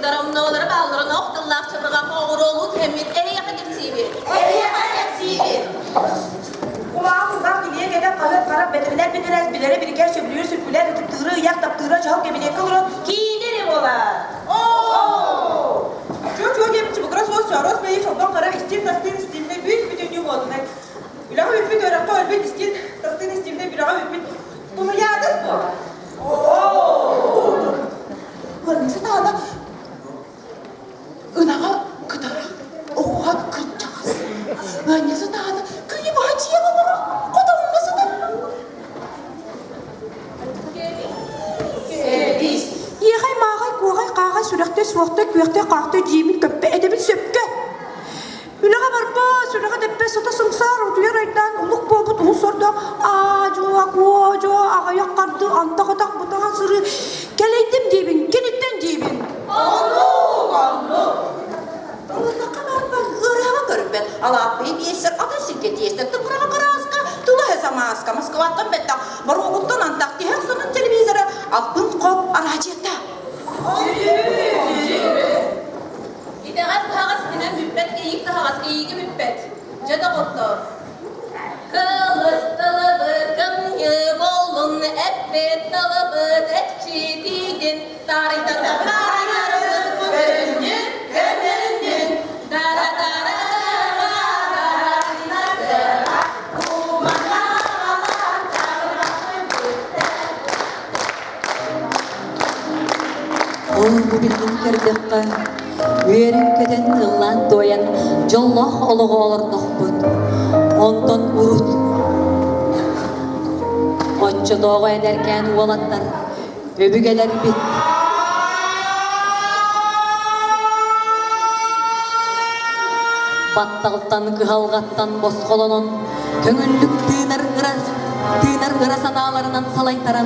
Daram ne olur bağları noktalar çabığa oğurluğu temin eyyaka tepsibi. Kulağımızdan biliye gelen karab bedeller bilirez bilere biriker söbülüyor sürküler ötüp tığırı yak taptığıra cahap gemine kılırın kiyilerim ola. Ooo! Çoğu gemçi bu kadar sos çağırız beyi şoktan kara istim tastin büyük bir dünya oldu. Ulağı öpüt öğrapta ölbet istim tastin istimde bir ağa öpüt. Bunu yadız bu. Ooo! Hırmızı dağda ınağa kıtarak oğuğa kırpacağız. Hırmızı dağda köyü bahçeye alırım. Yeğay mağay kuğay qağay sürekte suaqta küyekte qaqta jimin köppe edebil söpke. Ülağa barba sülağa deppe sota sımsar otuyar aydan uluk bobut ulu sorda ajoa kuojo ağayak qardı anta qatak butağan sırı keleydim dibin kenitten dibin. Anluk. Ulağa barba ırağa görüp ben alapayı biyeser adı silke diyesler tıpırağa karaska tula hesamaska Moskvattan betta baroğuktan antak diye sonun televizora alpın kop araciyata. İdeğaz tağız dinen mübbet geyik tağız geyiği mübbet. Cada kutlu. Kılıç dılıbı kımyı bolun ebbet dılıbı etçi didin. Tarihten karayarın göründün kömüründün. Dara dara Bu bilgin kerdekka üyerenkeden ıllan doyan jolloh oluğu olurdukbut. Ondan urut. Otçu doğu ederken uvalatlar öbügeler bit. Battaltan kıhalgattan boskolonun köngüllük tığnar ıra sanalarından salaytaran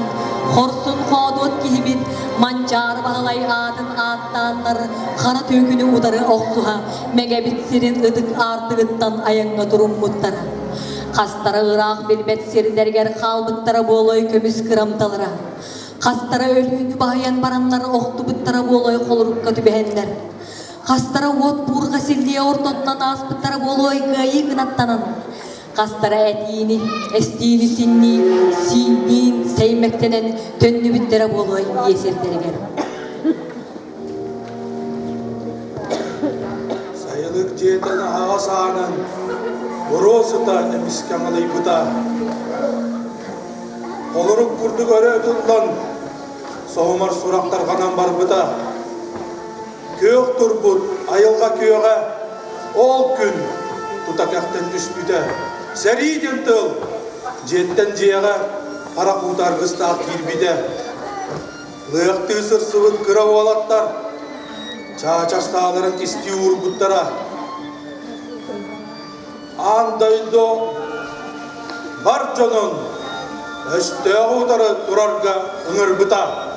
horsun kodot gihibit mancar bağlay adın attanlar kara tökünü udarı oksuha megabit sirin ıdık artıgıttan ayanga durum muttara kastara ırak bilbet sirderger kalbıttara boloy kömüs kıramtalara kastara ölüğünü bahayan baranlar oktu bıttara boloy kolurukka tübehenler kastara ot burga sildiye ortotnan aspıttara boloy gayı gınattanan kastara etiğini, estiğini sinnin, sevmektenen tönlü büttere boloy yeserderger. Sayılık ciyetene ağa sağının borosıta emiskanalay buta. Koluruk kurdu göre ötüldün, soğumar suraklar kanan bar buta. Kök turbut, ayılga köye, ol gün tutakakten üspüde. Seriden tıl, jetten jeyga para kutar gıstak girbide. Lıyıktı sır sıvıt kıra oğlatlar, çağçaş dağların kisti uğurbuttara. Andaydo bar jonun, östeğe utarı durarga ıngır bıta.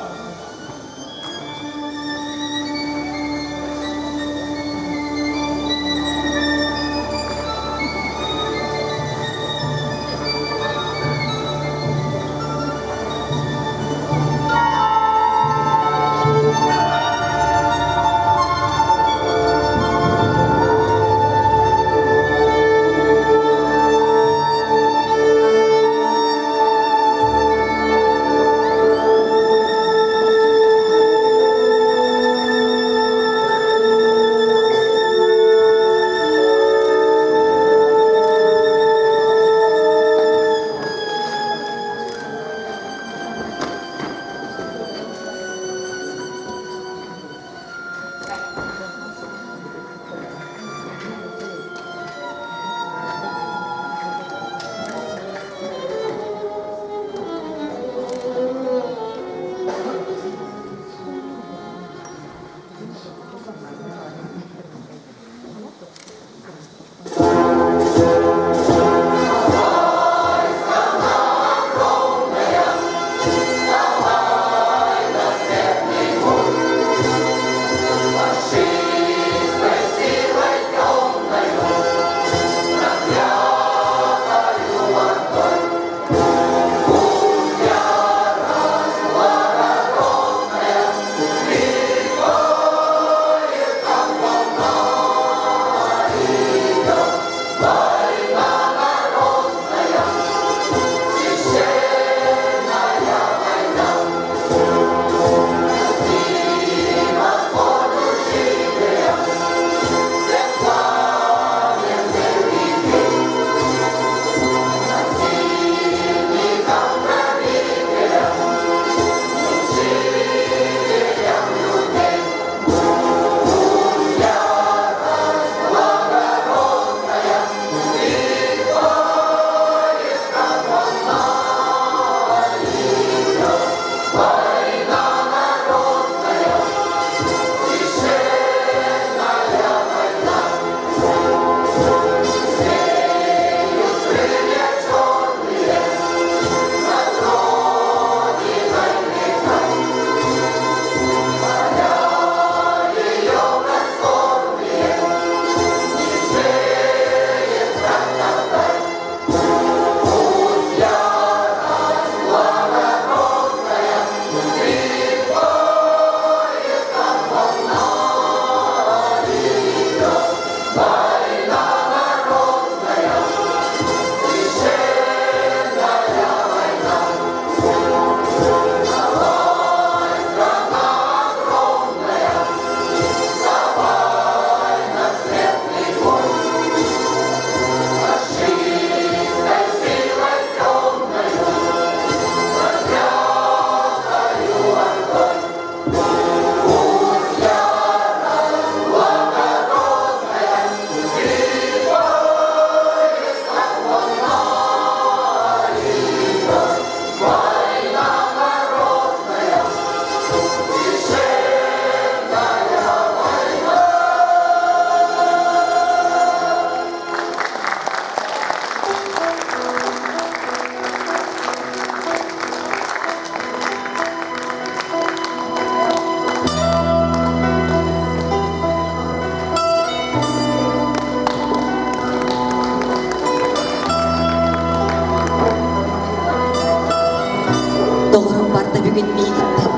түген мейгіттен.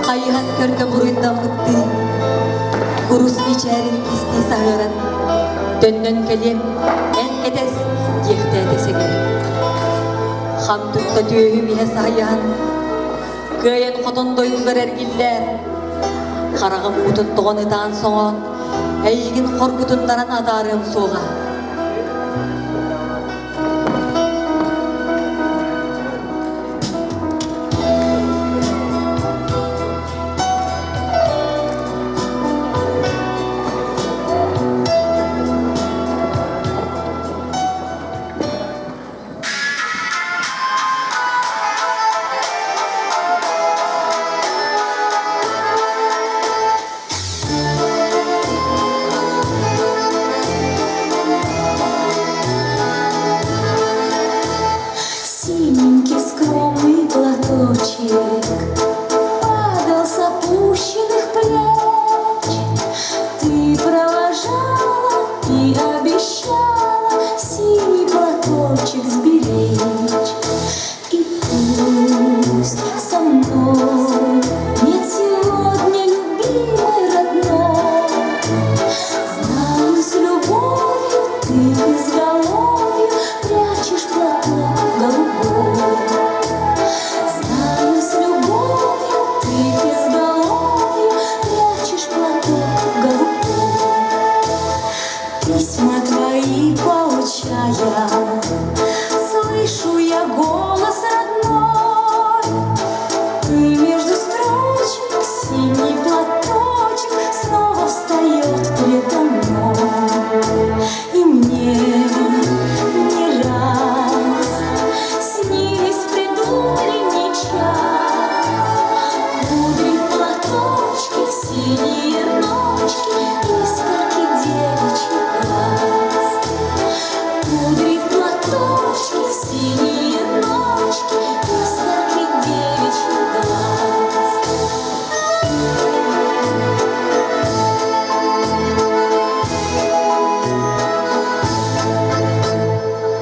Қайыған көркі бұруындан бұтты, құрус мечәрін кесті сағырын, төннен кәлем, ән кәдес, ехті әтесі керем. Хам тұтта түйі мейе сайыған, көйен қотын дойдылар әргіллер, қарағым ұтын тұғын ұтан соңын, әйгін қорқытындаран адарым соға. Синенький скромный платочек падал с опущенных плеч. Ты провожала и обещала синий платочек сберечь. И пусть со мной нет сегодня любимой родной, знаю, с любовью ты изголовью прячешь платок голубой. Знаю, с любовью ты изголовью прячешь платок голубой. Письма твои получая, слышу я голос родной. И между строчек синий платочек снова встает передо мной. И мне не раз снились в предутренний час кудри в платочке, синие ночки, искорки девичьих глаз. Кудри в платочке, синие ночки, искорки девичьих глаз.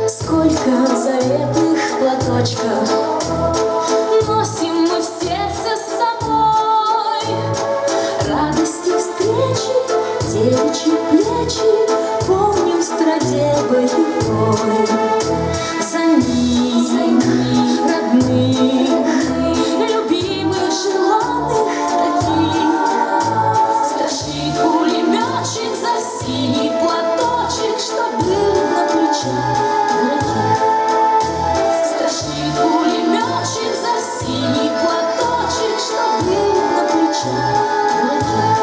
Сколько заветных платочков носим мы в сердце с собой. Радости встречи, девичьи плечи помним в страде боевой. За них, родных, любимых, желанных таких, стащит пулеметчик за синий платочек, что был на плечах дорогих. Стащит пулеметчик за синий платочек, что был на плечах дорогих.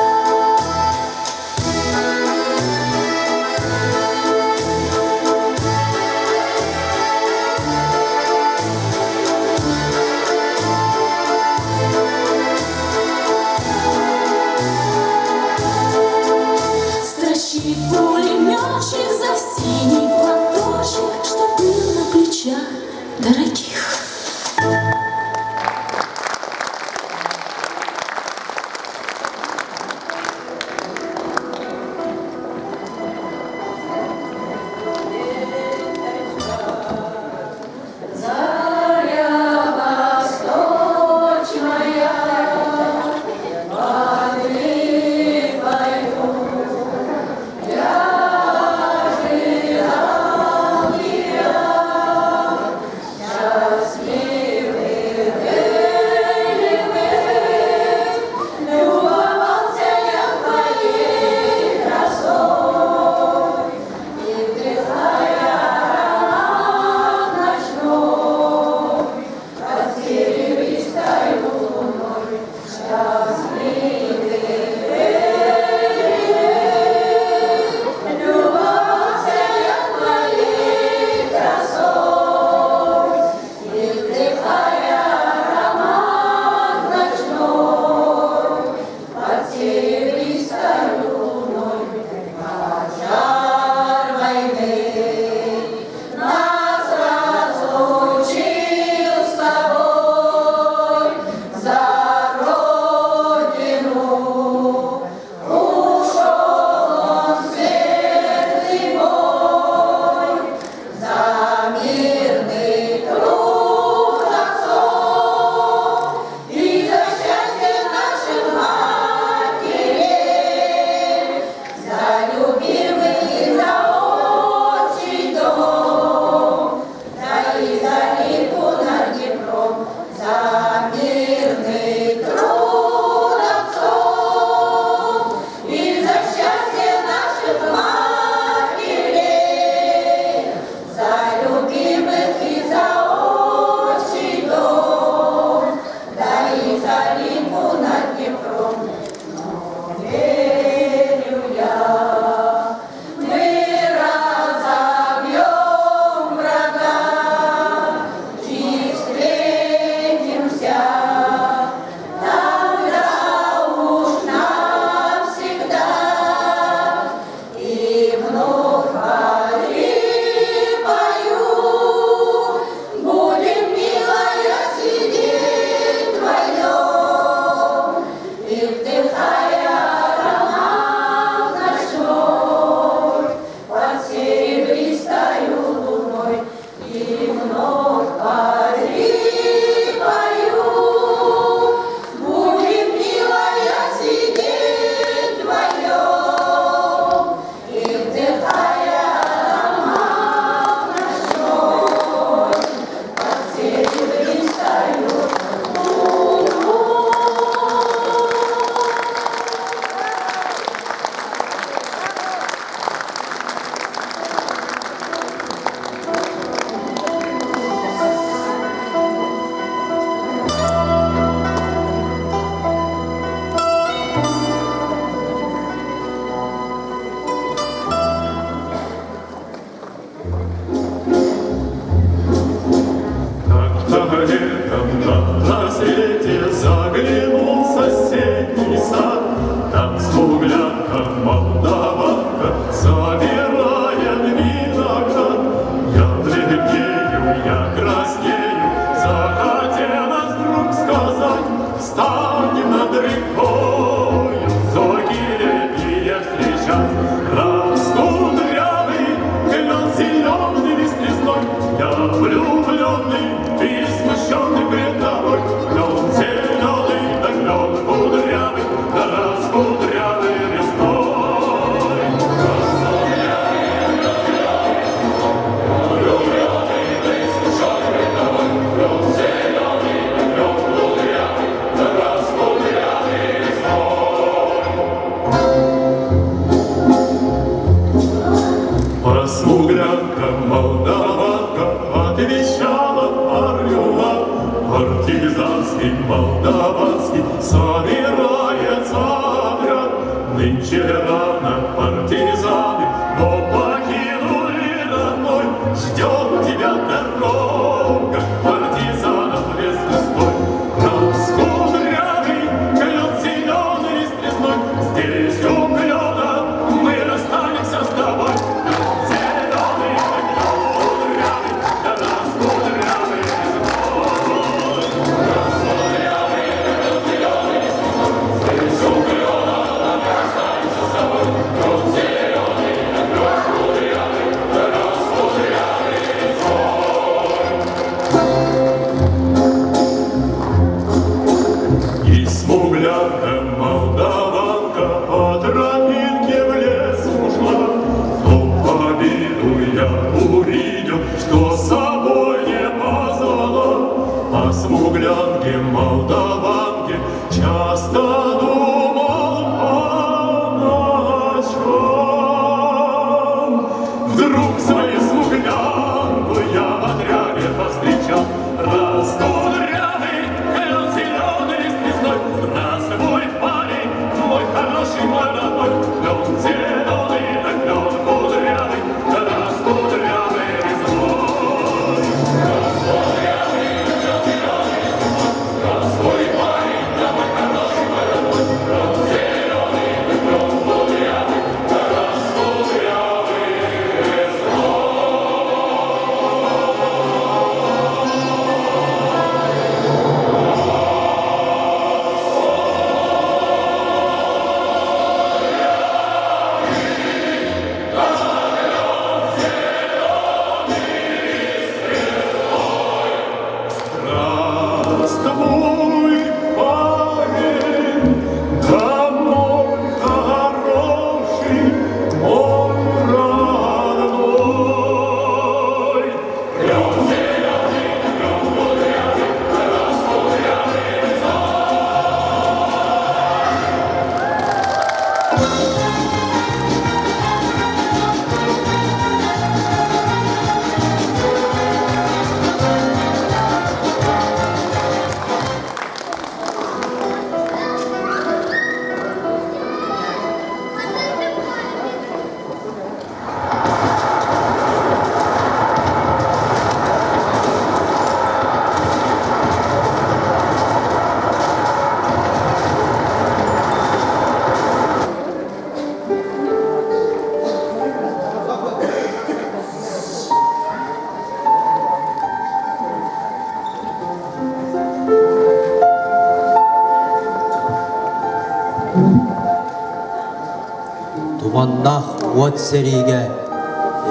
Ханнах от сериге,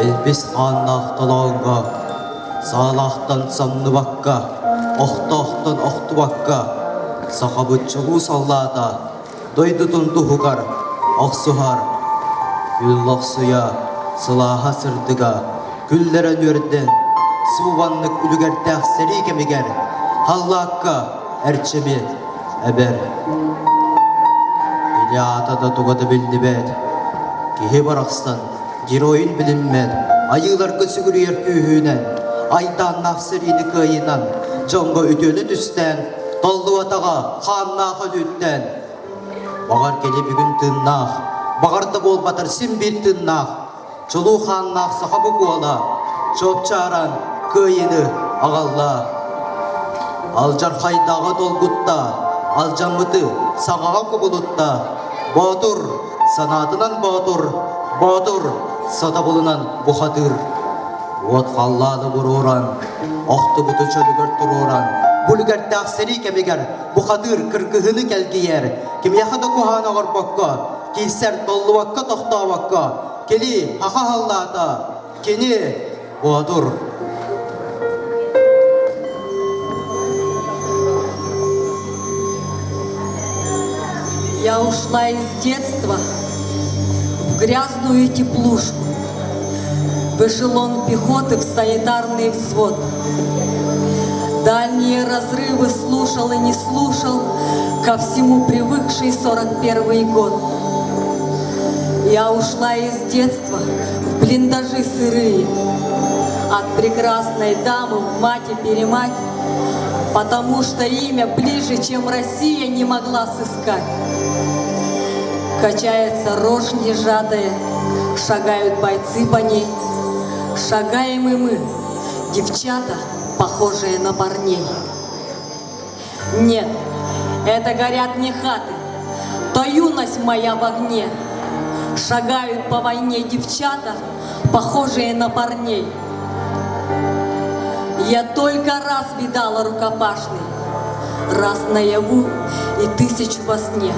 элбис ханнах талонга, салахтан самныбакка, охтохтан охтубакка, сахабытчылу саллата, дойдутун тухугар, оксухар, күл суя, сылаха сырдыга, күллерен өрден, субанлык үлгәртәк сериге мигер, халлакка, әрчеме, әбер. Илиатада тугады білді бәд, кеге барақстан, героин білінмәд, айылар көсігірер күйінен, айдан нақсырины күйінен, жоңға өтені түстен, толдуатаға қаннақы дүттен. Бағар келе бүгін тыннақ, бағарды бол батыр сен бір тыннақ, чылу қаннақ сақабы қуала, чопчаран күйіні ағалла. Алжар қайдағы долгутта, алжамыты сағаға көбілутта, Батыр, санатынан батыр, батыр, сатабылынан бұхатыр. От қаллады бұроран, оқты бұты чөлігір тұроран, бұлгір тәқсері кемегер, бұхатыр кіркіғіні кәлгейер, кемияқыды күханы ғырбаққа, кейсер толлуаққа тоқтауаққа, келі хақа халлата, кені батыр. Я ушла из детства в грязную теплушку, в эшелон пехоты, в санитарный взвод. Дальние разрывы слушал и не слушал, ко всему привыкший 41-й год. Я ушла из детства в блиндажи сырые, от прекрасной дамы в мать-перемать, потому что имя ближе, чем Россия, не могла сыскать. Качается рожь нежатая, шагают бойцы по ней. Шагаем и мы, девчата, похожие на парней. Нет, это горят не хаты, то юность моя в огне. Шагают по войне девчата, похожие на парней. Я только раз видала рукопашный, раз наяву и 1000 во сне.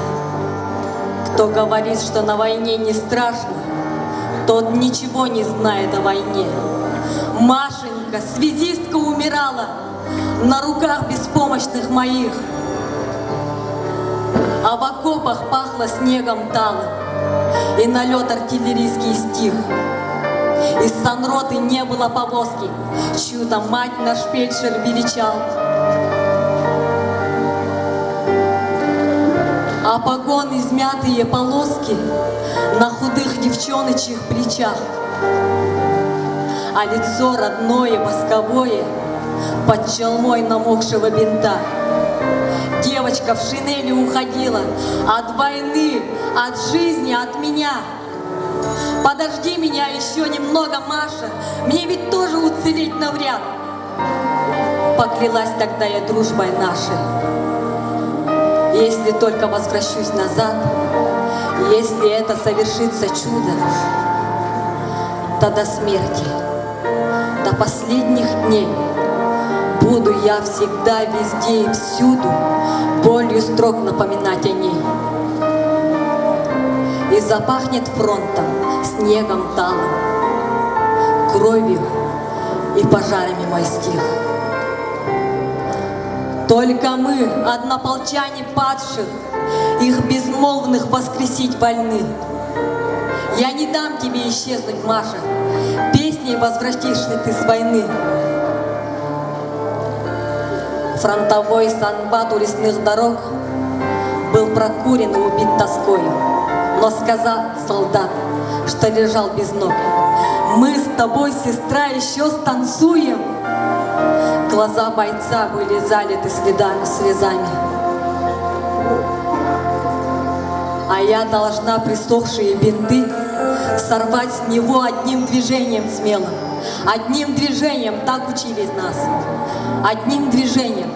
Кто говорит, что на войне не страшно, тот ничего не знает о войне. Машенька, связистка, умирала на руках беспомощных моих, а в окопах пахло снегом талым, и налет артиллерийский стих. Из санроты не было повозки, чью-то мать наш фельдшер величал. А погон измятые полоски на худых девчоночьих плечах, а лицо родное, восковое, под челмой намокшего бинта. Девочка в шинели уходила от войны, от жизни, от меня. Подожди меня еще немного, Маша, мне ведь тоже уцелеть навряд. Поклялась тогда я дружбой нашей. Если только возвращусь назад, если это совершится чудо, то до смерти, до последних дней буду я всегда, везде и всюду болью строк напоминать о ней. И запахнет фронтом, снегом талым, кровью и пожарами мой стих. Только мы, однополчане падших, их безмолвных воскресить больны. Я не дам тебе исчезнуть, Маша, песней возвратишься ты с войны. Фронтовой санбат у лесных дорог был прокурен и убит тоскою, но сказал солдат, что лежал без ног: мы с тобой, сестра, еще станцуем. Глаза бойца были залиты слезами. А я должна присохшие бинты сорвать с него одним движением смелым. Одним движением, так учили нас. Одним движением.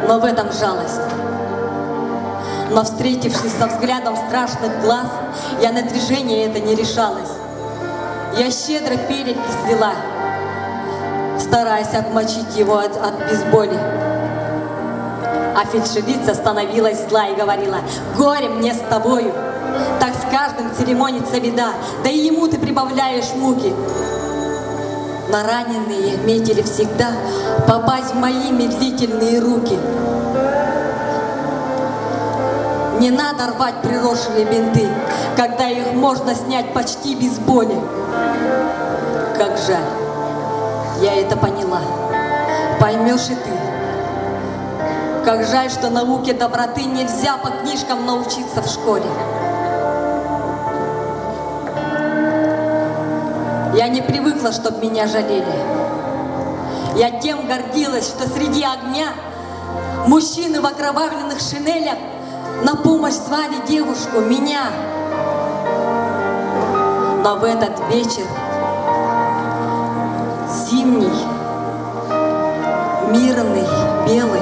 Но в этом жалость. Но встретившись со взглядом страшных глаз, я на движение это не решалась. Я щедро перья слила, стараясь отмочить его от безболи. А фельдшерица становилась зла и говорила: горе мне с тобою, Так с каждым церемонится беда, да и ему ты прибавляешь муки. На раненые метили всегда попасть в мои медлительные руки. Не надо рвать приросшие бинты, когда их можно снять почти без боли. Как жаль, я это поняла, поймешь и ты. Как жаль, что науке доброты нельзя по книжкам научиться в школе. Я не привыкла, чтоб меня жалели. Я тем гордилась, что среди огня мужчины в окровавленных шинелях на помощь звали девушку, меня. Но в этот вечер, зимний, мирный, белый,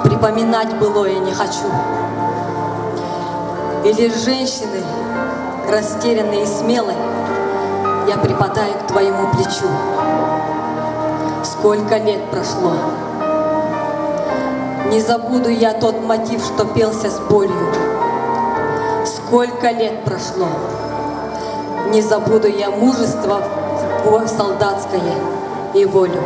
припоминать былое не хочу. И лишь женщины, растерянные и смелые, я припадаю к твоему плечу. Сколько лет прошло, не забуду я тот мотив, что пелся с болью. Сколько лет прошло, не забуду я мужество солдатское и волю.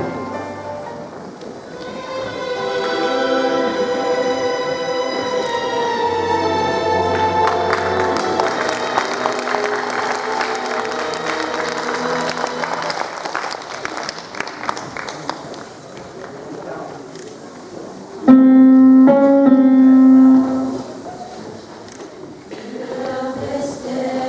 Stella,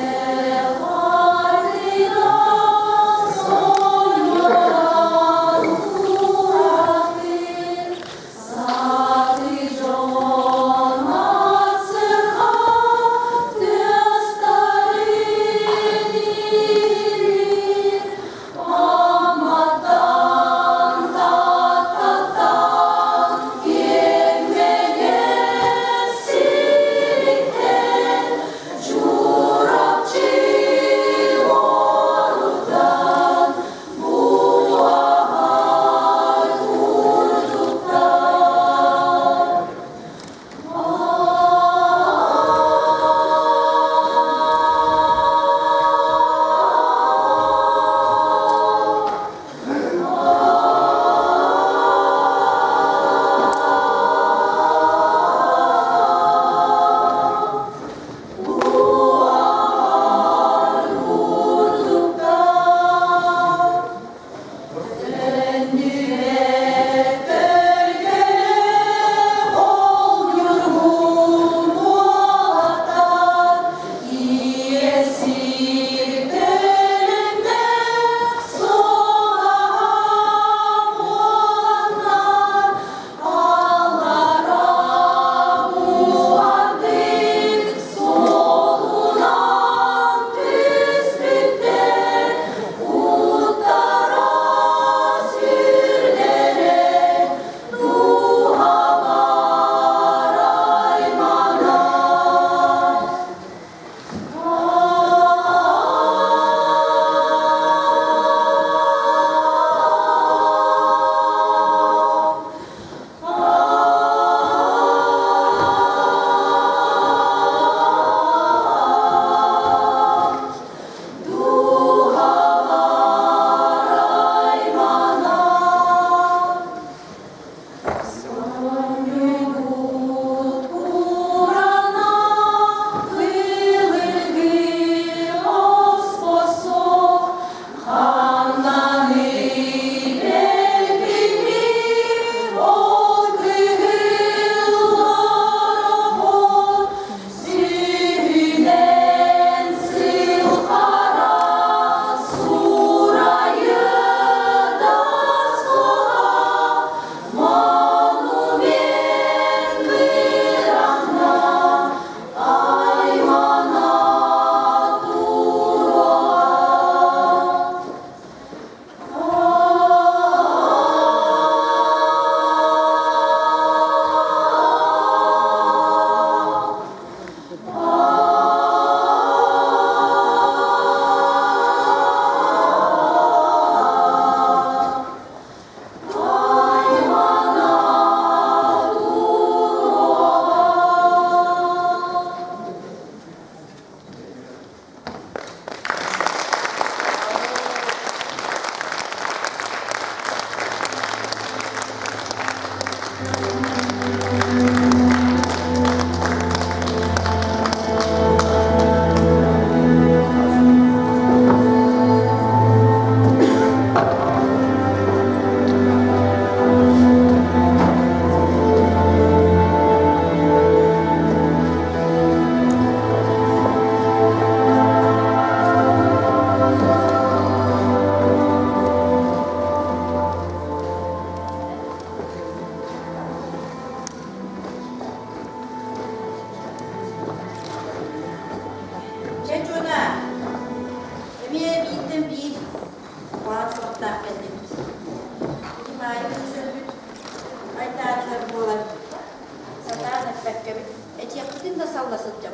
Kim da sallasılacak.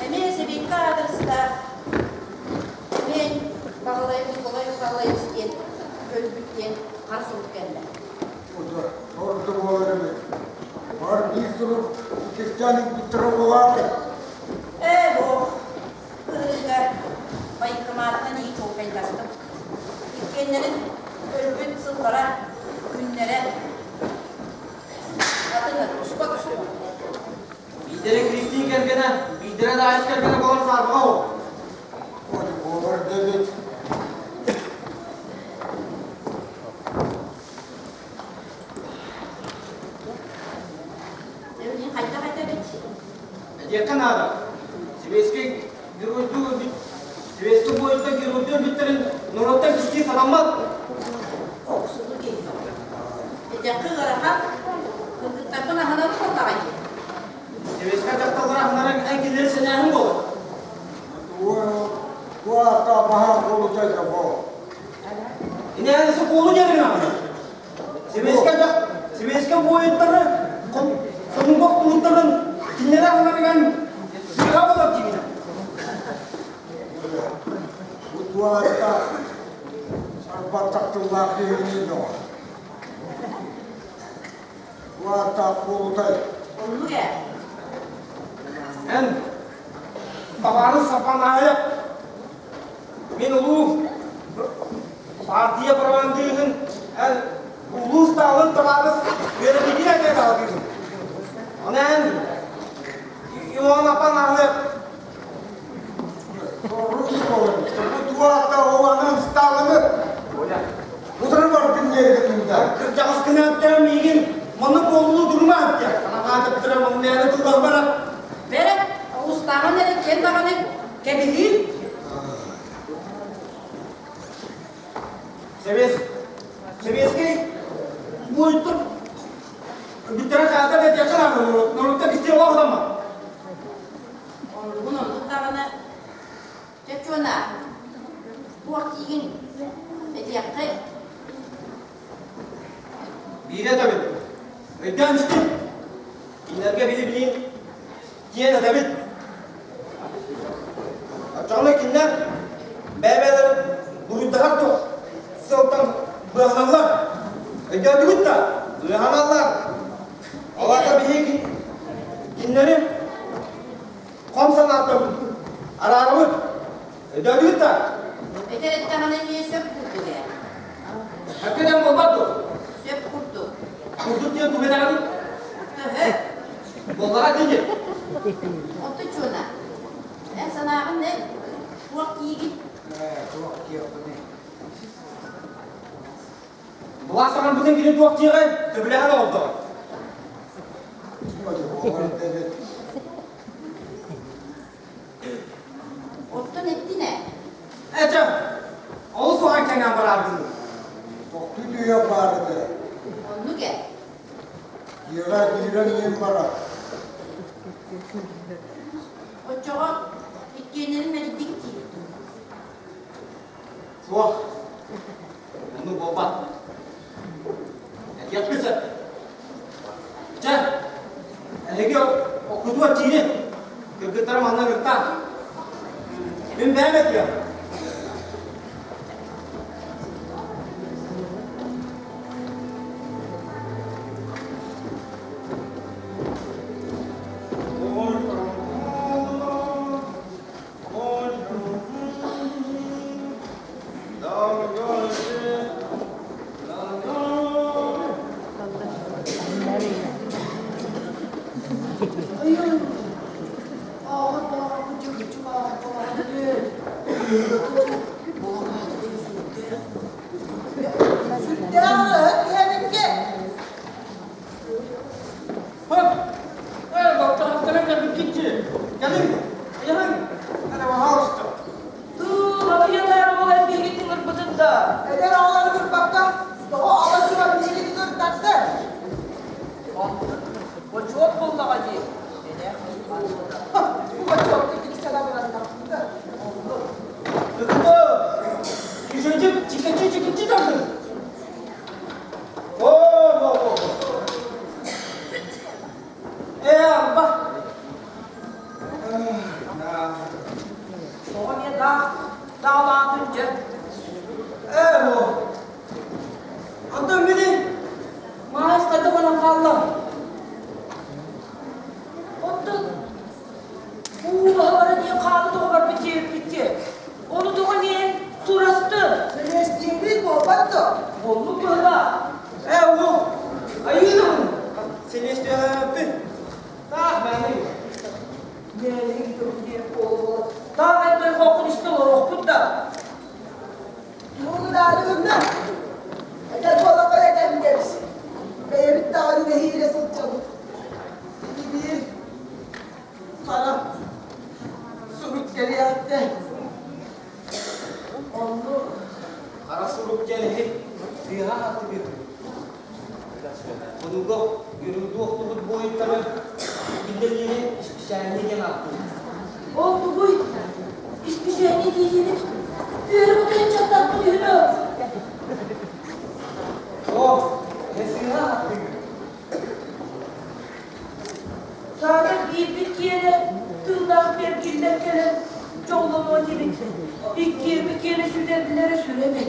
Hemen sebekli adresta. Hemen bağlayıp, kolay bağlayıp isteyen, özbükten, karşılık geldi. Orada olur mu? Var bir durup Türkistan'ın bir tarafı vardı. Bu kırıcı bayıkımarından iyi çok eylastım. İlkenlerin ölbüt sıllara, günlere adını düşme düşüyor. Bidere Kristi gelgene, bidere dair gelgene bolar sarma o. Orada olur dedi. Devrin hayta bitti. Yakın adam. Siveski gürültü, Siveski boyutta gürültü bitirin, Nurot'ta kişi salamaz. Oksulu geliyor. Yakın aramak, kırkıtlarına hanım kollaydı. Siveski taktalara hanların engelleri senahım olur. Bu hafta bahar olacak bu. Yine yanısı kolu gelin ama. Siveski boyutları, sonunda bulutların dinlere hanların sıra olur gibi. Bu hafta sarbat taktırlar diyeyim o. Bu hafta olacak. Onu gel. En babanın sapanayı men ulu partiya barabandığın en ulus dağın tabağız yöneticine de dağılıyorsun. Onen yuvan apanayı Doğru olur. Bu hafta olanın stalını Udur var dinleyelimde. kırcağız kınatlarım ilgin manı bolluğu durma etti. Kana katıp duram onun yerine durmaz bana. Bere, Ağustos'tan nereye kendine kebilir. Sebeski boyutu bir tane kağıda ve yakın anlamı. Nolukta bir şey olur ama. Bunun tutarını çeçona. Bu vaktiyin ediyakı. Bir de tabii. Öden işte. İnlerge bilin. Diye de tabii. Açıklık inler. Bebeler burundarak da sultan bıhamallar. Öden değil de bıhamallar. Allah'ta bilir ki inlerin kom sanatı ararımı. Öden değil de. Eder ettiğine niye söp kurdu diye. Hakikaten olmadı. Söp kurdu. Kurduk diye bu bedeli. He. Bollara değil. Otu çona. Ben sana ne? Bu vaktiyi Bu akşam bugün günün tuğakçıya söbüleğen oldu. Otun etti ne? Ecem, o soğan kenar bıraktın. Toktu diyor vardı. Onu gel. Yıra giren yem var. O çoğu dikkenlerin beni dikti. Soğuk. Onu bobat. Yatmışsın. Can, ege okudu açıyı. Kırgıtlarım anlamırtan. Ben beğenmedim. Bak, doktor hastanem gelip gitti. Gelin, gelin. Hadi bakalım usta. Baba yatağı olan bir gittin ırpıdında. Eder ağları kırpakta, o ağları var, bir yeri kırpaktı. O çok buldu acı. Bu çok kötü bir selam bıraktı. Kızım dağlandınca. O. Antam beni. Maaş katı bana kaldı. Ondan bu bahara niye kaldı da var bitti. Onu da o niye surastı. Seni estiğin değil mi o battı? Oldu böyle. O. Ayıydı mı? Seni istiyorlar yaptın. Ah ben de. Nereye gidiyorum diye oğlu. Daha ben böyle okul istiyorlar okul da. Bunu da arıyorum da. Eder kola kola eder gerisi. Beye bir tane de hile satacağım. Bir sana surut geliyor hatta. Onu Kara suruk geli. Siha attı bir. Bunu yürüdü okulu boyutları. Bildiğini işlerini gene attı. oldu bu. Hiçbir şey ne diyeceğini. Yürü bakayım çatlatma yürü. O. Ne siha attı. Sadece bir kere tırnak mevkinden gelen çoğulama gibi. Bir kere sürevlere süremedi.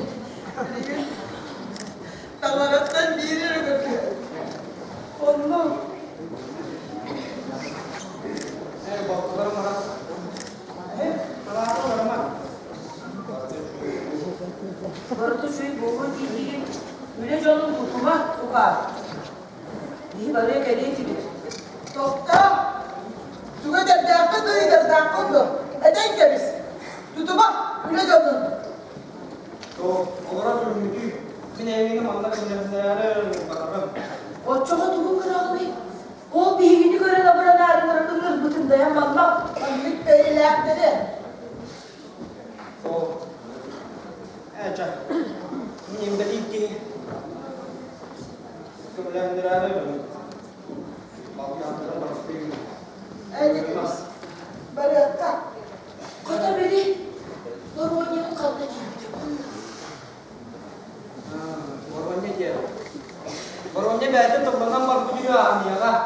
Dalarattan bir yere bakıyor. Onu Baktılarım arası. Kararı var ama. Barıtı şu boğma dediği öyle canım tukar. İyi baraya geleyim gibi. Dokta. Tuga der dakika duyuyor dakika. Eden geriz. Tutuma öyle canım. Olarak üründü. Bizim evinin anlar göndermeleri bakarım. O çok tuğum kırağını. O bilgini gören abura nereden ırır bütün dayanmam. Anlık beyler dedi. O. Ece. Benim de ilk ki. Göndermeleri Balkanlara başlayayım. Ey baraka. Kata beni. Normanyanın kaldı gibi. Baronnya berde temenan baru juga ya kah?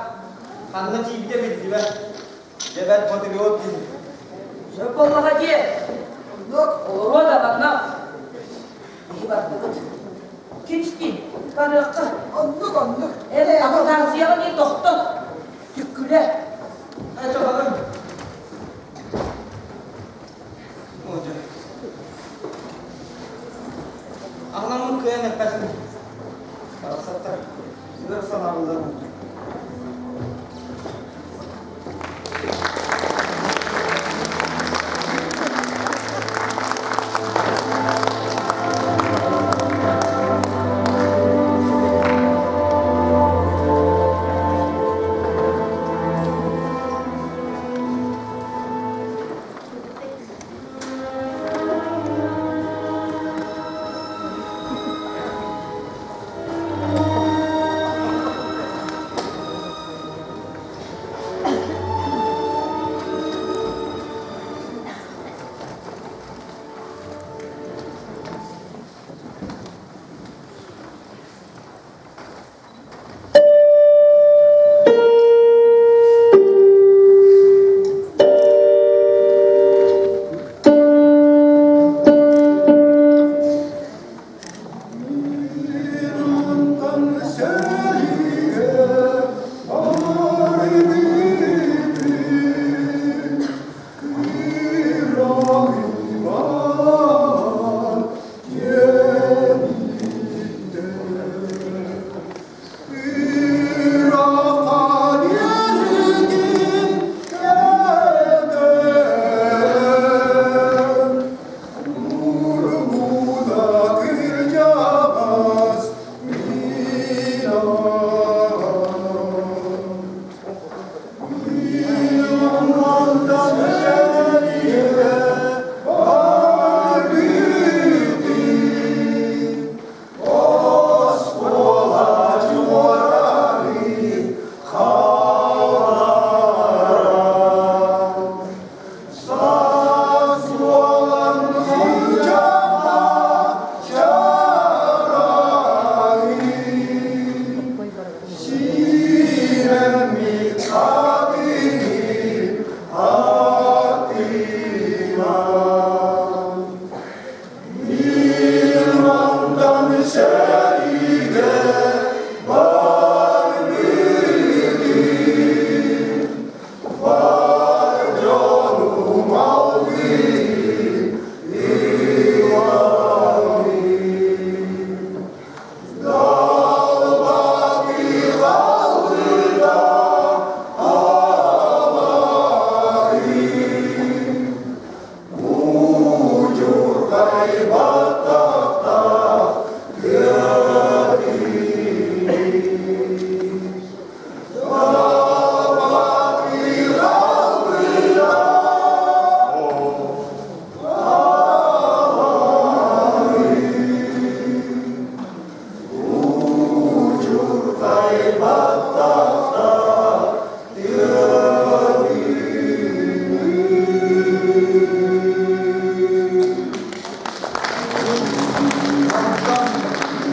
Karena cibitnya begitu kan. Debat patriot ini. Sen bana hadi. Yok. Olur da bana. İyi bak bakın. Geçti. Baraka. Anlık. Evet ama tavsiye ni doktor. Tüküle. Ayo coba kan. Ojo. Ahlam ke yang pas ni. Kalau setar, sudah sama Allah.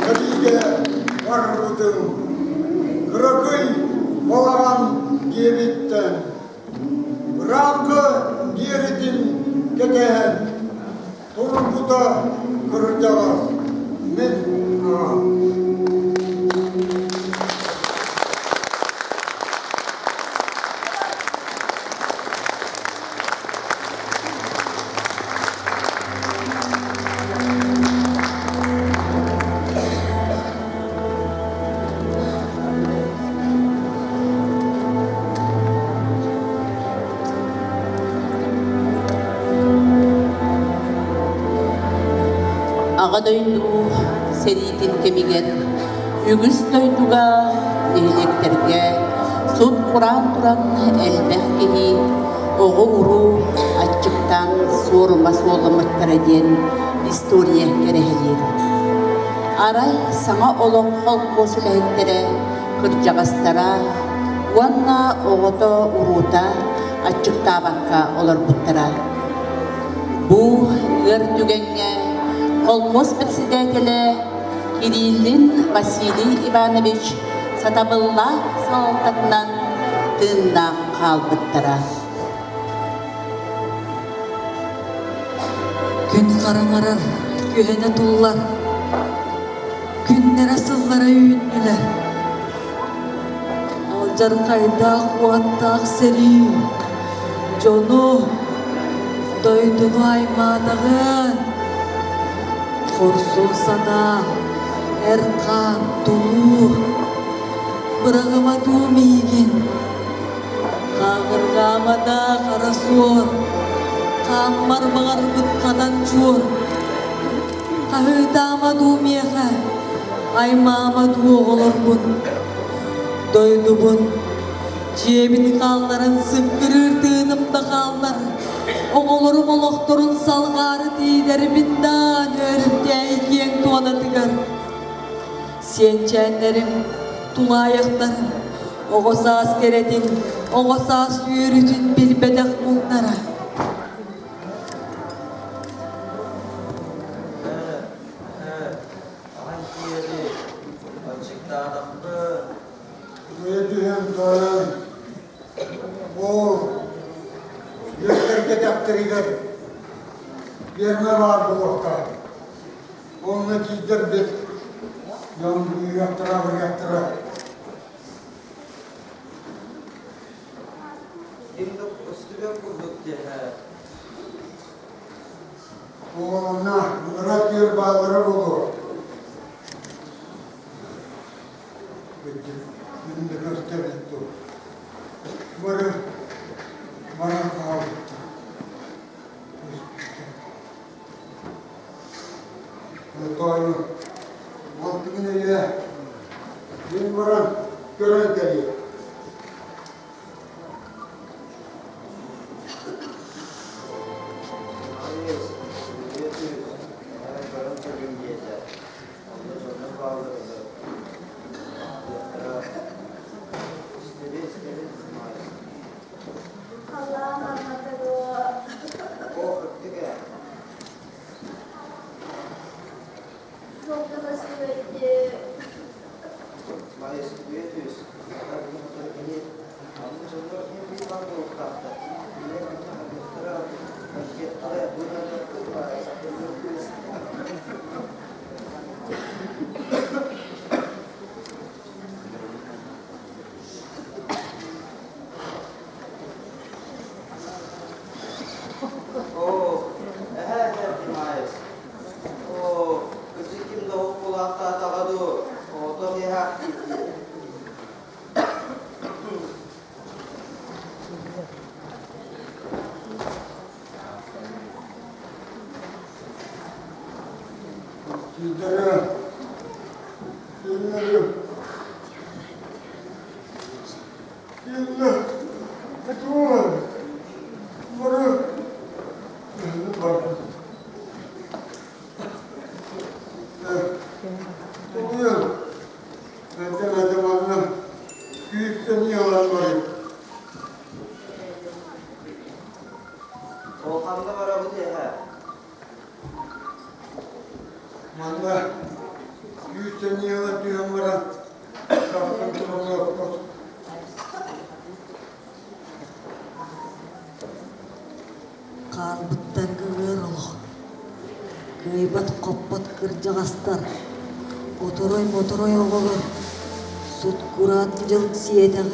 Кәлиге бар бұдың, күрекіл болаған дебеттен, раңқы деретін кетен, тұрын бұда күрдіғыз, мен ағам. Ağa döydü seritin kemigen, ügüs döydüga nehilekterge, sut kuran turan elbek kehi, oğu uru açıktan sorma soğlamaklara diyen istoriye kerehelir. Aray sana olok halk kosulehittere, kırcağastara, uanna oğuta uruta, açıkta bakka olar buttara. Bu ırtügenge, Kolkos председателя Кириллин Василий Иванович сатабылла салтатынан тынна қалбыттыра. Күн қараңарар, күйене тұллар, күннер асыллара үйіннілер. Алжар қайда қуаттақ сәрі, жону, дойдуну аймадығын. Korsun sana erkan dulu bırağıma dumigin kağırgama da karasor kamar bağırbıt kadan çor kahıdama dumiyeğe aymama duğulur bun doydu bun cebini kalların sıkkırır tığınımda kallar oğulurum oloktorun salgarı diyderimindan örüpte ikiyen tuana tıgar. Siyençenlerin, tula ayakların, oğusa askeretin, oğusa sürütün bilbedek bunlara. Ödüğüm dağın, o gösterge daptırıdır. Yerine var bu orta. Onu giydirdik. Yağmuru yaptıra. Şimdi üstüne kurduk diye. Ona Murat yer bağları bulur. Şimdi gösterdik bu. Bana kaldı. Doğru. Mantıklı ya. Benim varan gören geliyor. Allah'ım anlatır Çok da nasıl etti. Maalesef Sizlere, sizlerim, sizler, dur, bunu, bak, oluyor, benden adamlarla büyükten yalanlar. Oğuzhan'da var abi diye ha. Valla, büyükten yalan diyorum bana, kalktım durumda yapmaz. Kalbıttar gığır oluq. Gıybat koppat kırcağastar. Otoroy oğulu. Sut kurat jılık siyetağın.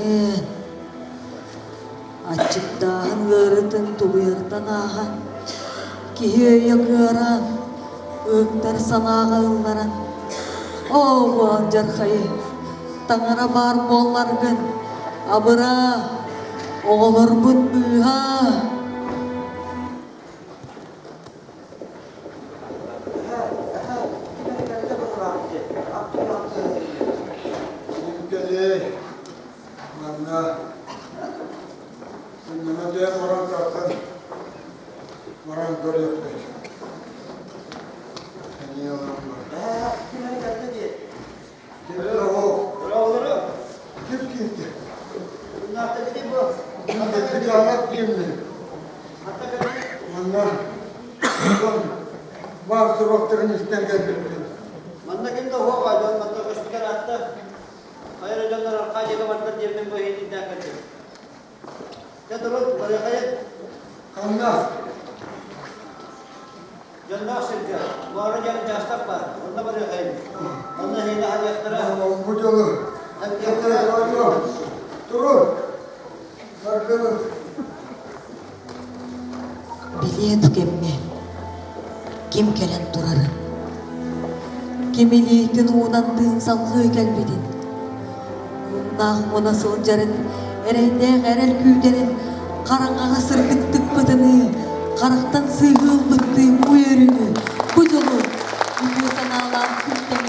Açıktağın gığırıtın tubuyartan ağan. Kihiye gığıran. Öktar sanağa ıllaran. Oğuan jarxayı. Tangara bar bollargın. Abıra. Oğulur bun büha. Ülkede, valla, bana diye moran kalktın, moran görüyor. Seni yalan var. Kimine geldi diye. Kimse o, Bravoları. kim kimdi? Bunlar da dedi bu. Kimdi bir anlat kimdi? Hatta kadar. Valla, bazı vakitlerin üstten geldim. Manda kim de o var. Manda hospital hatta. Hayır hocamlar arka jega vardır diye ben bu heyeti iddia ediyorum. Ya durun. Buraya kayıt. Kanla, Canlı sirke. Bu arada canlı castak var. Onda buraya kayıt. Onda heyeti hadi yaktıra. bu yolu, Hadi yaktıra yaktıra. kalıyor. Durun, bakın. Biliyorduk emmi. Kim gelen durarın? Kim iliytin uğnandığın salgı gelmedin? Unnağım ona sılcarın, ereyde erel küydenin, karangağa sırgıttık bıtını, karaktan sığıldıktığım bu yörünü, bu yolu, bu sanalar külteni.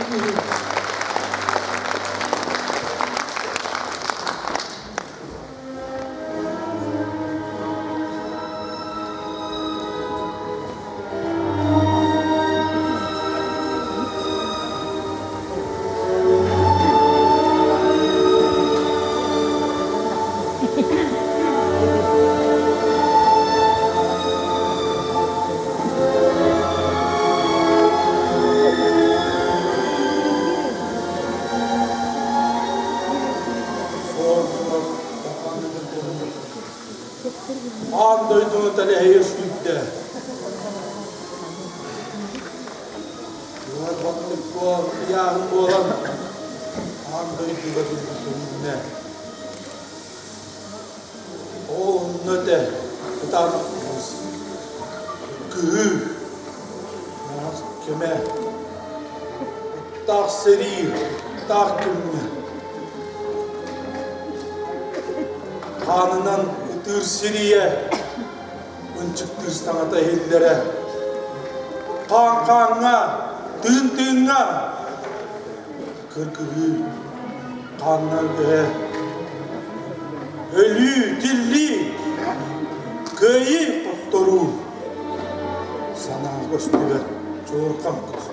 Andaydı tali hayır sütte. Yuvar baktık bu yağın olan. Andaydı da bir ne? O nöte. Tutarız. Kıhı. Mahkeme. Tak seri. Tak kümle. Kanından ıtır seriye. Unçıktır sanata hillere. Kan, tığına. Kırkığı, kanlar göğe. Ölü, dilli, köyü doktoru. Sana gösteriver, çoğurkan kıstı.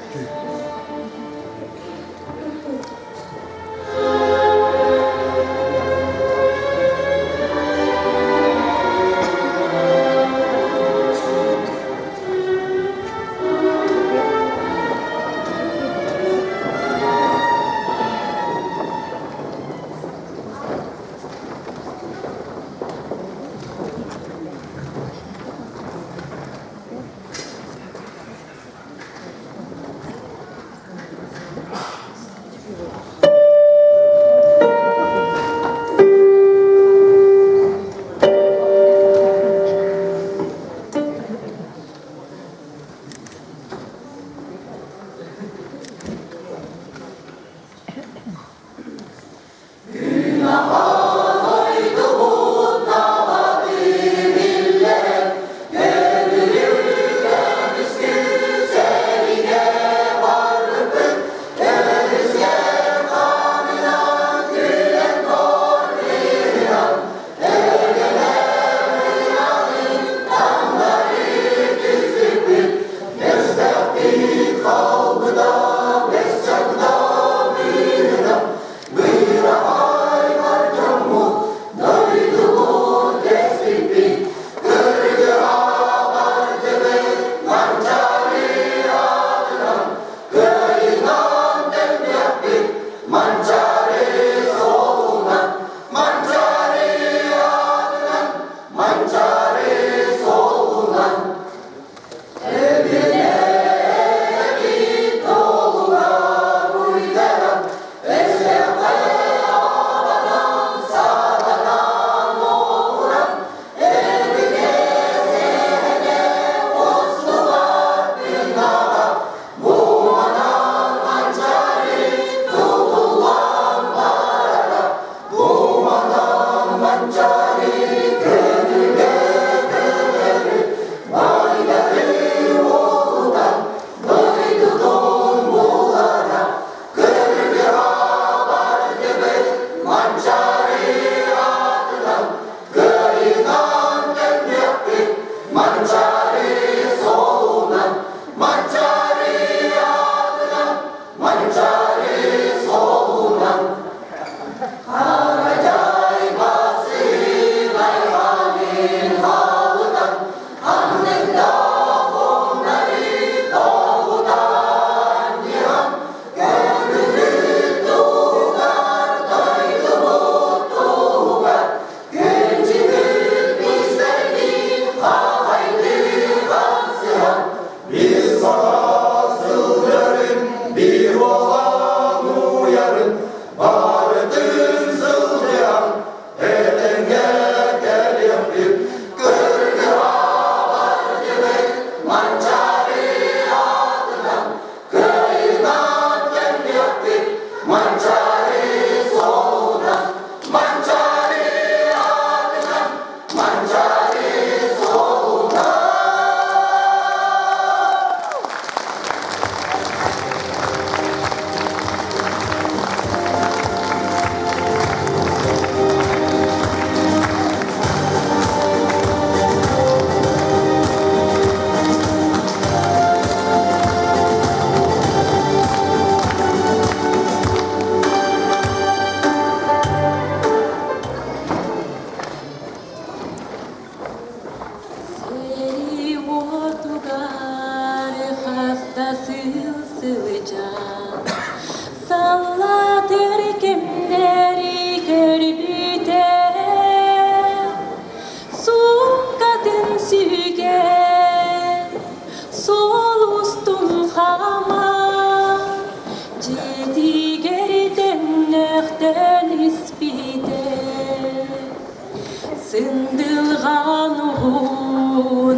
Сындылған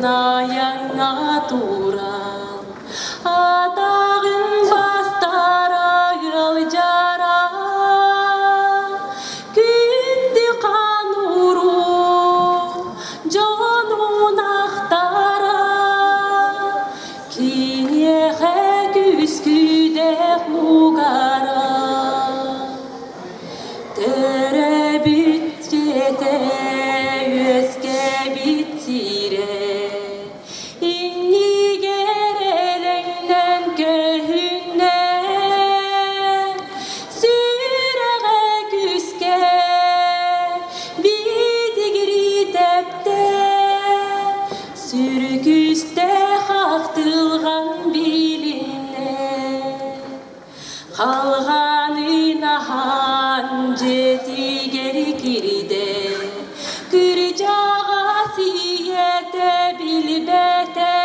аяңа туран атағын бастара жара күнді қан ұру жонун ақтара кинеге күскүде хугара тере бүтчете Қалғанынан жетігер кірді, күржаға сиеті білбеті,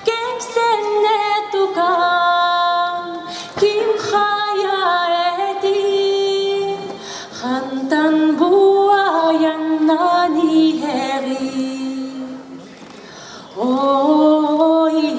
кемсенне тұқан, кім қая әді, қантан буаяннан иәғі. Ой,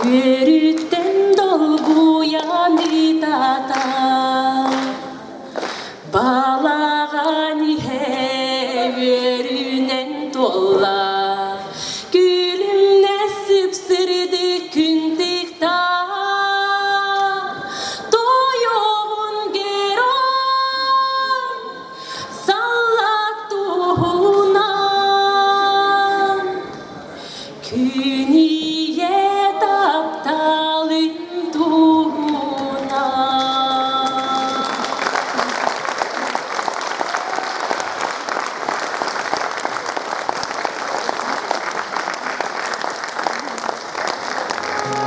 Yürütten dolguyan itata Balağan heverünen tolla Gülümle sıpsırdı küntikta Doyuğun geron sallattuğunan Küniye taptalın tuğuna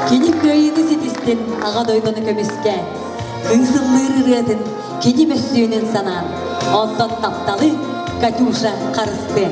Kini köyüdü sitistin ağa doydonu kömüske. Kıysıllır ırıdın kini mössüğünün sanan. Ondan taptalı Katюша karıstı.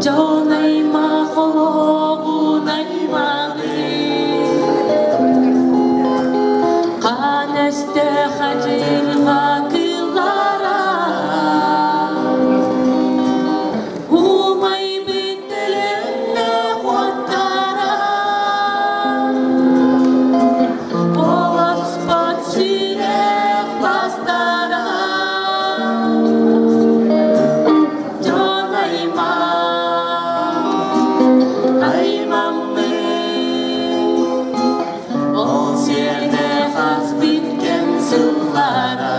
Jonayma hologunaymalı Kaneste hacir vakıllara Umay bittelenle huattara Olas patsirek bastara Jonayma Ay mamme Ol sene has bitken sıllara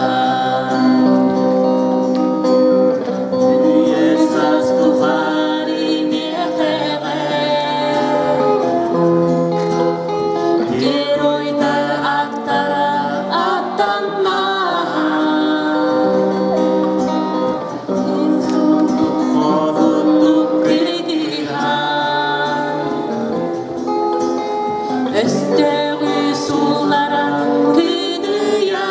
Esas tuhari mekhere Geroytar attara attanma Odulluk kridihan Esteri sullaran kıdıyan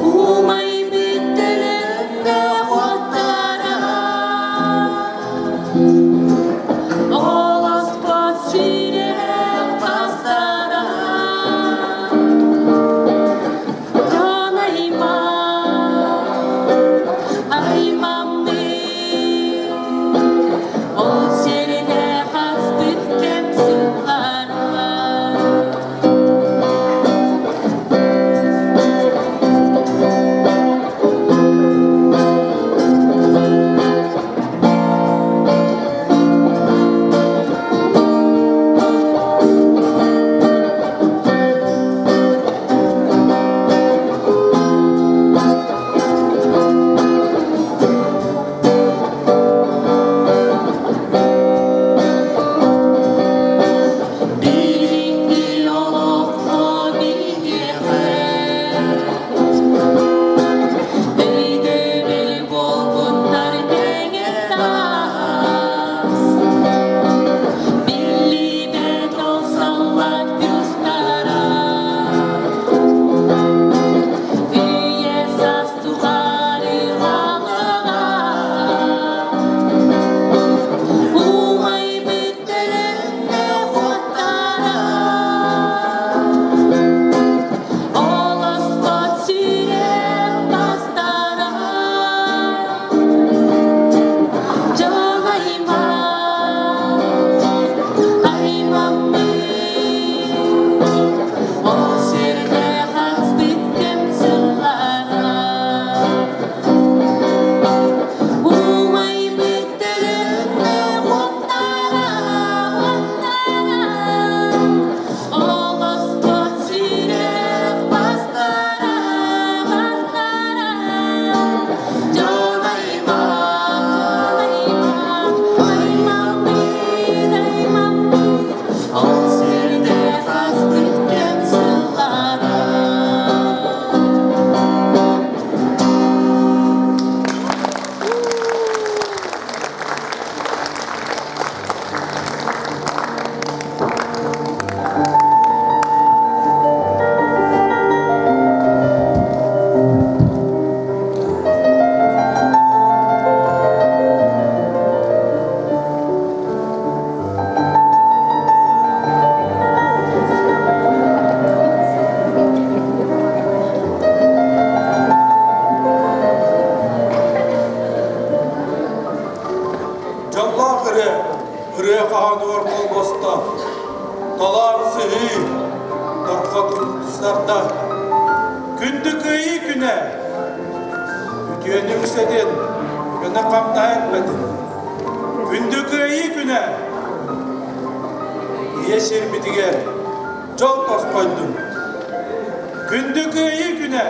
Umay bittelende huattara Olas patsirek bastara Jonayma Ay mamme Ol sene has bitken sıllara Bilingi yoluklu bilgiye Eyde beli bolgunlar benge tas Billi bedol sallat göstara Üye sas tuğari ağına Umay bittelende huattara Olas patsirek bastara Jonayma Ay mamme Ol sene has bitken sıllara Umay bittelende huattara Olas patsirek bastara Jonayma Ay mamme Ol sene has bitken sıllara Жалла кыре кахануар колбоста, талар сыхи, тарқатын тұстарда. Күнді көйі күне, үтүйені үкседен, күні қамта әтмеді. Күнді көйі күне, ешер бітігер, жол тас қойдым. Күнді көйі күне,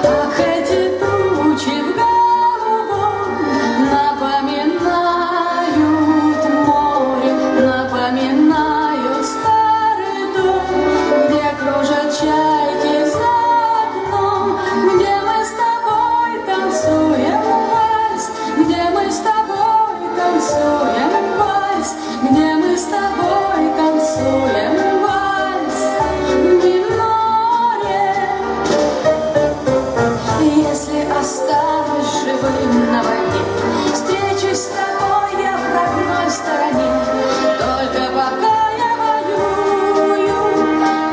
Ах, эти тучи в голубом напоминают море, напоминают старый дом, где кружат чайки за окном, где мы с тобой танцуем вальс, где мы с тобой танцуем вальс, где мы с тобой танцуем вальс в миноре. Если останусь живым на войне, встречусь с тобой я в родной стороне. Только пока я воюю,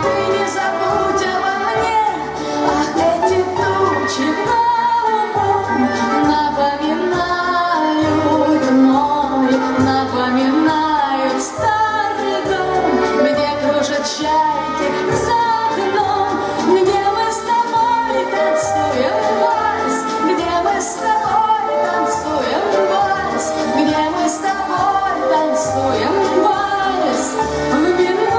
ты не забудь обо мне. Ах, эти тучи в голубом напоминают море, напоминают старый дом, где кружат чайки за окном, где мы с тобой танцуем вальс, где мы с тобой танцуем вальс, где мы с тобой танцуем вальс в миноре.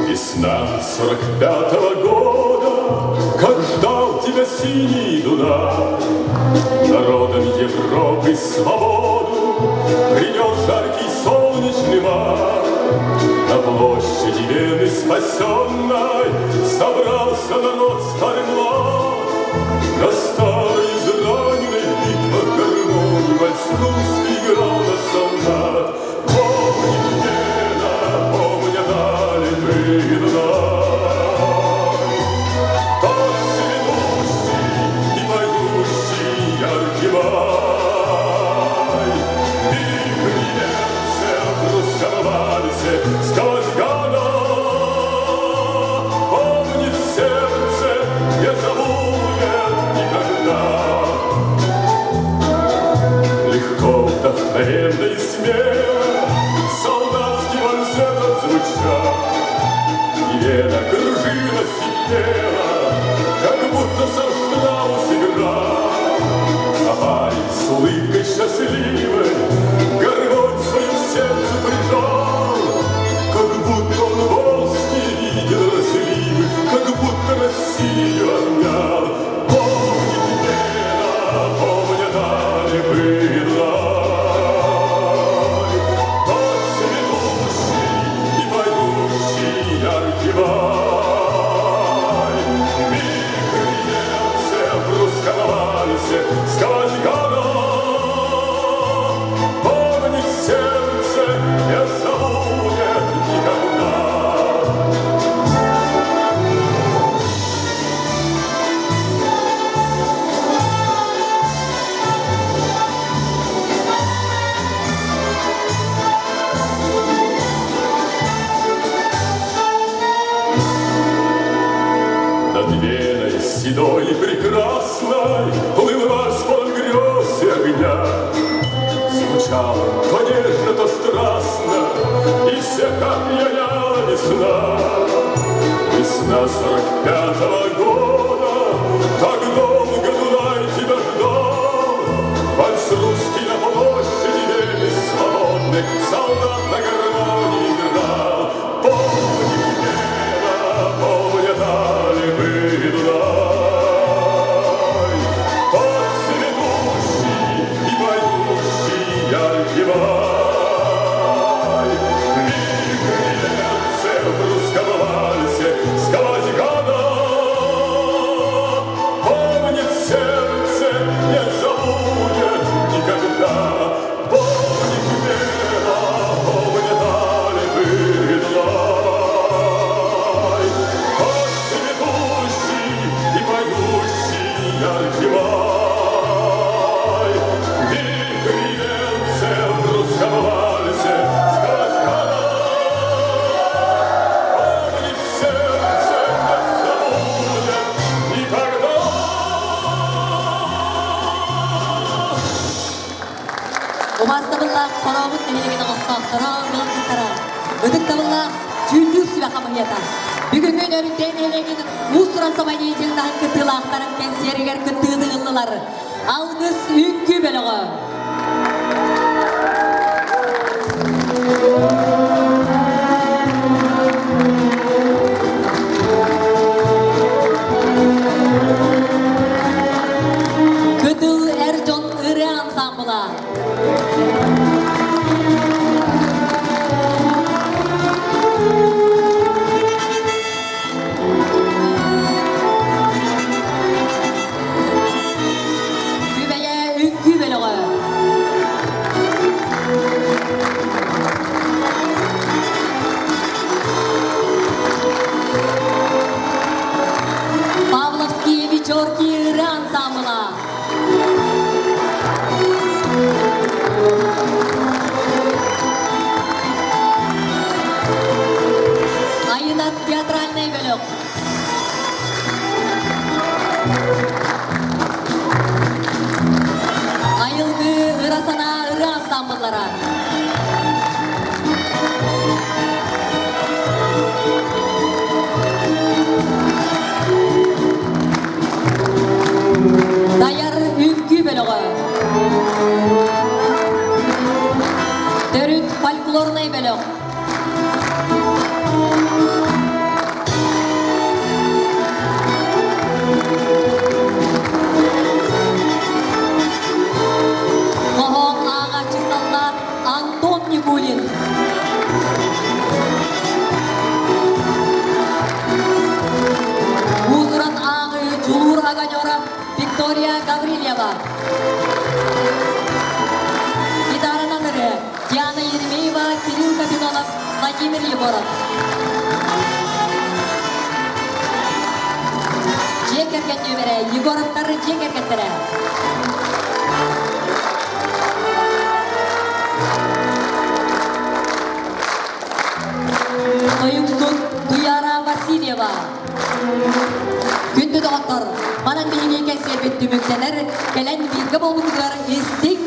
Весна 45-го года, как ждал тебя синий Дунай, народам Европы свободу принес жаркий солнечный май. спасенной собрался народ старый млад. Настала израненной в битвах гармонии вальс русский играл на солдат. Помни деда, помни дали мы Дунай. Тот сведущий и поющий яркий май. И немцев в русском вальсе сквозь года. Помни в сердце, не забудет никогда. Легко, вдохновенно и смело солдатский вальсет отзвучал. И вена кружила сидела, как будто со Штраус играл. А парень с улыбкой счастливой гармонь свою в сердце прижал. Как будто он волжский видел разливы, как будто Россию обнял. Помни деда, помни дали мы Дунай. Тот цветущий и поющий яркий май. Миг немцев в русском вальсе сквозь года. Помни в сердце, не забудет никогда. Над Веной седой и прекрасной плыл вальс полон грез и огня. Звучал то нежно, то страстно, и всех опьяняла весна. Весна 45-го года, так долго Дунай тебя ждал. Вальс русский на площади весь свободный, солдат на гармонии играл. Помни деда, помни дали мы Дунай. Тот цветущий и поющий яркий май. Миг немцев в русском вальсе сквозь года. Помнит сердце, не забудет никогда. Помнит деда, помни дали мы Дунай. Тот цветущий и поющий яркий май. Миг немцев в русском вальсе сквозь года. Помнит сердце, не забудет никогда. Умастабылла коробут нехилигин оқтақтара, ғылқытара. Өдіктабылла жүлдік сібақа мұхета. Бүгінгі өріктен нехилигин ұсыран самайы етелдағын күттілақтарын кен серігер күттілді ғылылар. Алғыз үңгі бөлігі. Күттіл әржон үрі ансамбыла. Kübeye ünkü bölüğü. Павловские вечерки ыры ансамбыла. Айынат театральный бөлік. Айылғы ырасана ыры ансамбльлары. Даяр үңгі бөлігі. Дөрүт фольклорный бөлік. Kohong ağaçı sallar Виктория Гаврильева. Гитара номеры Диана Еремеева, Кирилл Капитонов, Владимир Егоров. Жекерген нөмірі Егоровтары жекергеттері. Тоюксун Туяра Васильева. Күнді доғаттар, манан бейіне кәсер бөттіміктенер, кәлән бейгі болуғылар естік